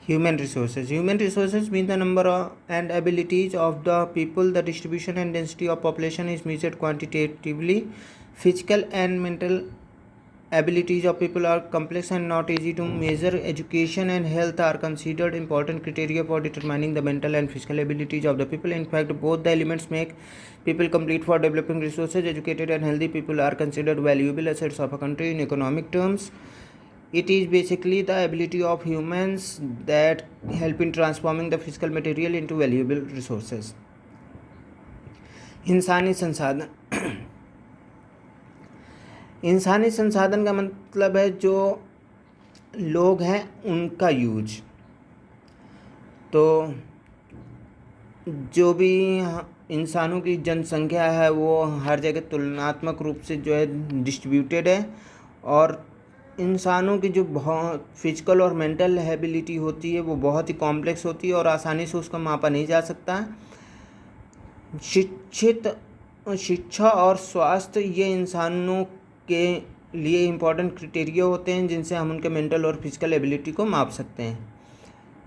Human resources mean the number and abilities of the people. The distribution and density of population is measured quantitatively. Physical and mental abilities of people are complex and not easy to measure. Education and health are considered important criteria for determining the mental and physical abilities of the people. In fact, both the elements make people complete for developing resources. Educated and healthy people are considered valuable assets of a country. In economic terms, it is basically the ability of humans that help in transforming the physical material into valuable resources. इंसानी संसाधन इंसानी संसाधन का मतलब है जो लोग हैं उनका यूज। तो जो भी इंसानों की जनसंख्या है वो हर जगह तुलनात्मक रूप से जो है डिस्ट्रीब्यूटेड है, और इंसानों की जो बहुत फिजिकल और मेंटल एबिलिटी होती है वो बहुत ही कॉम्प्लेक्स होती है और आसानी से उसका मापा नहीं जा सकता। शिक्षा और स्वास्थ्य ये इंसानों के लिए इम्पोर्टेंट क्राइटेरिया होते हैं जिनसे हम उनके मेंटल और फिजिकल एबिलिटी को माप सकते हैं।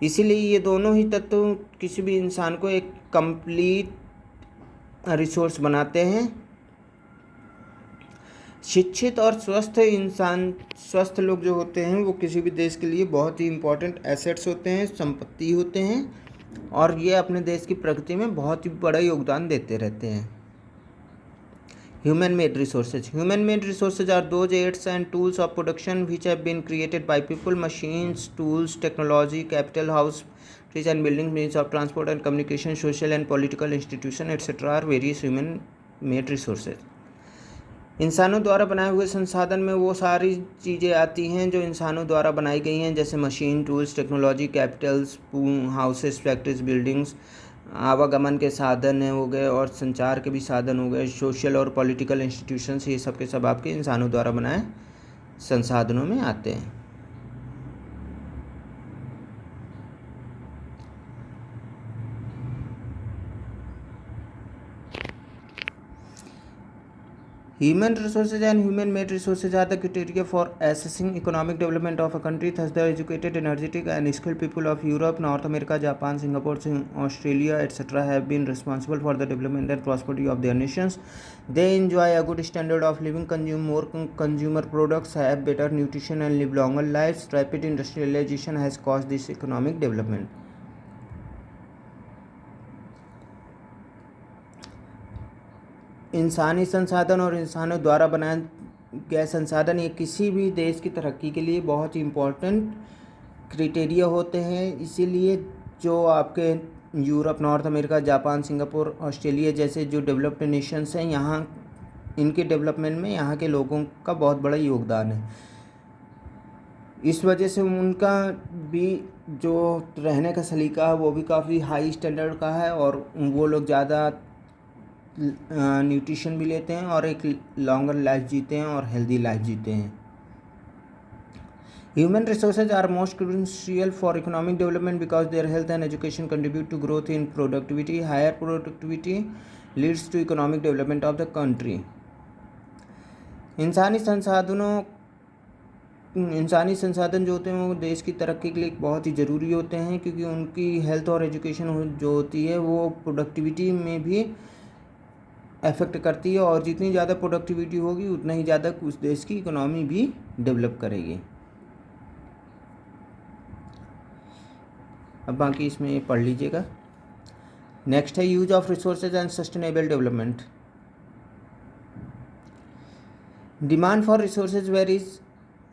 इसीलिए ये दोनों ही तत्व किसी भी इंसान को एक कंप्लीट रिसोर्स बनाते हैं। शिक्षित और स्वस्थ लोग जो होते हैं वो किसी भी देश के लिए बहुत ही इम्पोर्टेंट एसेट्स होते हैं, संपत्ति होते हैं, और ये अपने देश की प्रगति में बहुत ही बड़ा योगदान देते रहते हैं। Human made resources are those aids and tools of production which have been created by people. Machines, tools, technology, capital, house, trees and buildings, means of transport and communication, social and political institutions, etc. are various human made resources. इंसानों द्वारा बनाए हुए संसाधन में वो सारी चीज़ें आती हैं जो इंसानों द्वारा बनाई गई हैं, जैसे machine, tools, technology, Capitals, houses, factories, buildings, आवागमन के साधन हो गए और संचार के भी साधन हो गए, सोशल और पॉलिटिकल इंस्टीट्यूशंस, ये सब के सब आपके इंसानों द्वारा बनाए संसाधनों में आते हैं। Human resources and human-made resources are the criteria for assessing economic development of a country. Thus, the educated, energetic, and skilled people of Europe, North America, Japan, Singapore, Australia, etc. have been responsible for the development and prosperity of their nations. They enjoy a good standard of living, consume more consumer products, have better nutrition, and live longer lives. Rapid industrialization has caused this economic development. इंसानी संसाधन और इंसानों द्वारा बनाए गए संसाधन ये किसी भी देश की तरक्की के लिए बहुत ही इम्पोर्टेंट क्राइटेरिया होते हैं। इसीलिए जो आपके Europe, north America, Japan, Singapore, Australia जैसे जो डेवलप्ड नेशंस हैं, यहाँ इनके डेवलपमेंट में यहाँ के लोगों का बहुत बड़ा योगदान है। इस वजह से उनका भी जो रहने का सलीका है वो भी काफ़ी हाई स्टैंडर्ड का है, और वो लोग ज़्यादा न्यूट्रिशन भी लेते हैं और एक लॉन्गर लाइफ जीते हैं और हेल्दी लाइफ जीते हैं। Human resources are most crucial for economic development because their health and education contribute to growth in productivity. Higher productivity leads to economic development of the country. इंसानी संसाधन जो होते हैं वो देश की तरक्की के लिए बहुत ही ज़रूरी होते हैं, क्योंकि उनकी हेल्थ और एजुकेशन जो होती है वो प्रोडक्टिविटी में भी अफेक्ट करती है, और जितनी ज़्यादा प्रोडक्टिविटी होगी उतना ही ज़्यादा उस देश की इकोनॉमी भी डेवलप करेगी। अब बाकी इसमें पढ़ लीजिएगा। नेक्स्ट है use of resources and sustainable development. Demand for resources varies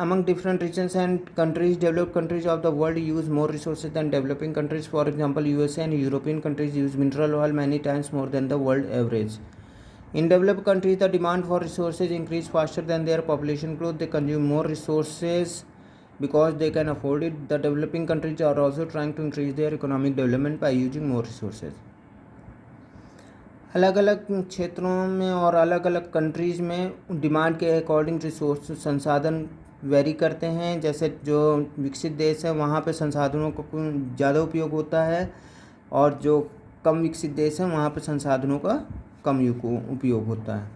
among different regions and countries. Developed countries of the world use more resources than developing countries. For example, USA and European countries use mineral oil many times more than the world average. In developed countries, the demand for resources increase faster than their population growth. They consume more resources because they can afford it. The developing countries are also trying to increase their economic development by using more resources. अलग अलग क्षेत्रों में और अलग अलग countries में demand के according resource संसाधन वेरी करते हैं। जैसे जो विकसित देश है वहाँ पे संसाधनों को ज़्यादा उपयोग होता है, और जो कम विकसित देश है वहाँ पे संसाधनों का कम उपयोग होता है।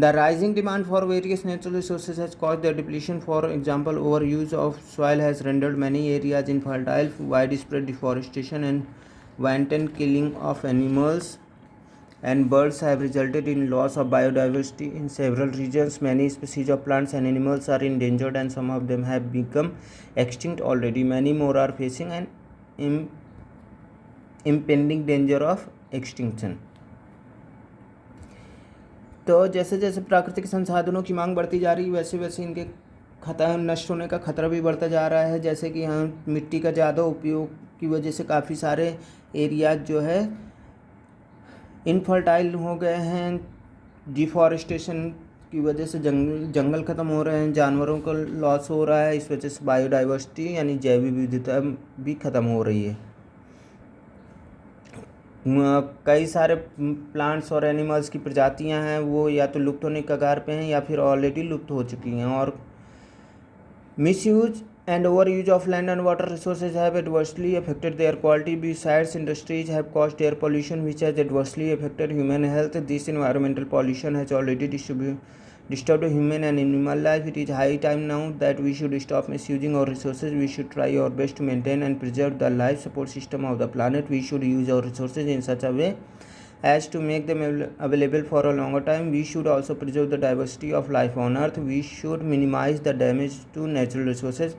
The rising demand for various natural resources has caused their depletion. For example, overuse of soil has rendered many areas infertile. Widespread deforestation and wanton killing of animals and birds have resulted in loss of biodiversity in several regions. Many species of plants and animals are endangered, and some of them have become extinct already. Many more are facing an impending danger of extinction. तो जैसे जैसे प्राकृतिक संसाधनों की मांग बढ़ती जा रही है, वैसे वैसे इनके नष्ट होने का खतरा भी बढ़ता जा रहा है। जैसे कि यहाँ मिट्टी का ज़्यादा उपयोग की वजह से काफ़ी सारे एरियाज जो है इनफर्टाइल हो गए हैं। डिफॉरेस्टेशन की वजह से जंगल ख़त्म हो रहे हैं, जानवरों का लॉस हो रहा है। इस वजह से बायोडाइवर्सिटी यानी जैव विविधता भी ख़त्म हो रही है। कई सारे प्लांट्स और एनिमल्स की प्रजातियां हैं वो या तो लुप्त होने के कगार पे हैं या फिर ऑलरेडी लुप्त हो चुकी हैं। और misuse and overuse of land and water resources have adversely affected their quality. Besides, industries have caused air pollution which has adversely affected human health. This environmental pollution has already disturbed human and animal life. It is high time now that we should stop misusing our resources. We should try our best to maintain and preserve the life support system of the planet. We should use our resources in such a way as to make them available for a longer time. We should also preserve the diversity of life on earth. We should minimize the damage to natural resources.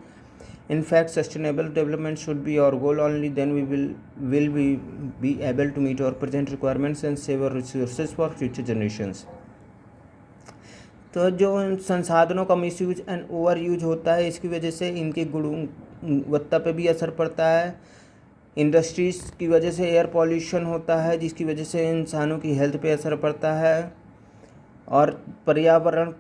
In fact, sustainable development should be our goal. Only then will we be able to meet our present requirements and save our resources for future generations. तो जो संसाधनों का misuse and over use होता है, इसकी वजह से इनकी गुणवत्ता पे भी असर पड़ता है। इंडस्ट्रीज़ की वजह से एयर पॉल्यूशन होता है, जिसकी वजह से इंसानों की हेल्थ पे असर पड़ता है। और पर्यावरण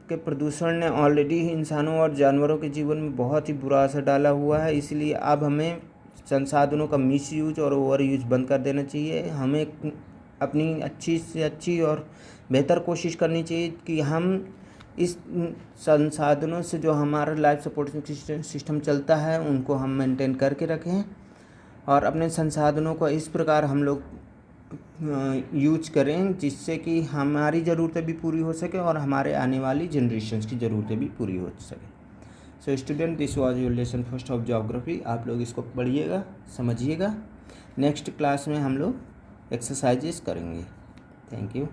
के प्रदूषण ने ऑलरेडी इंसानों और जानवरों के जीवन में बहुत ही बुरा असर डाला हुआ है। इसलिए अब हमें संसाधनों का मिसयूज और ओवर यूज बंद कर देना चाहिए। हमें अपनी अच्छी से अच्छी और बेहतर कोशिश करनी चाहिए कि हम इस संसाधनों से जो हमारा लाइफ सपोर्ट सिस्टम चलता है उनको हम मेंटेन करके रखें और अपने संसाधनों को इस प्रकार हम लोग यूज करें जिससे कि हमारी ज़रूरतें भी पूरी हो सके और हमारे आने वाली जनरेशन्स की ज़रूरतें भी पूरी हो सके। So student, this was your lesson first of geography. आप लोग इसको पढ़िएगा, समझिएगा। नेक्स्ट क्लास में हम लोग एक्सरसाइजेस करेंगे। Thank you.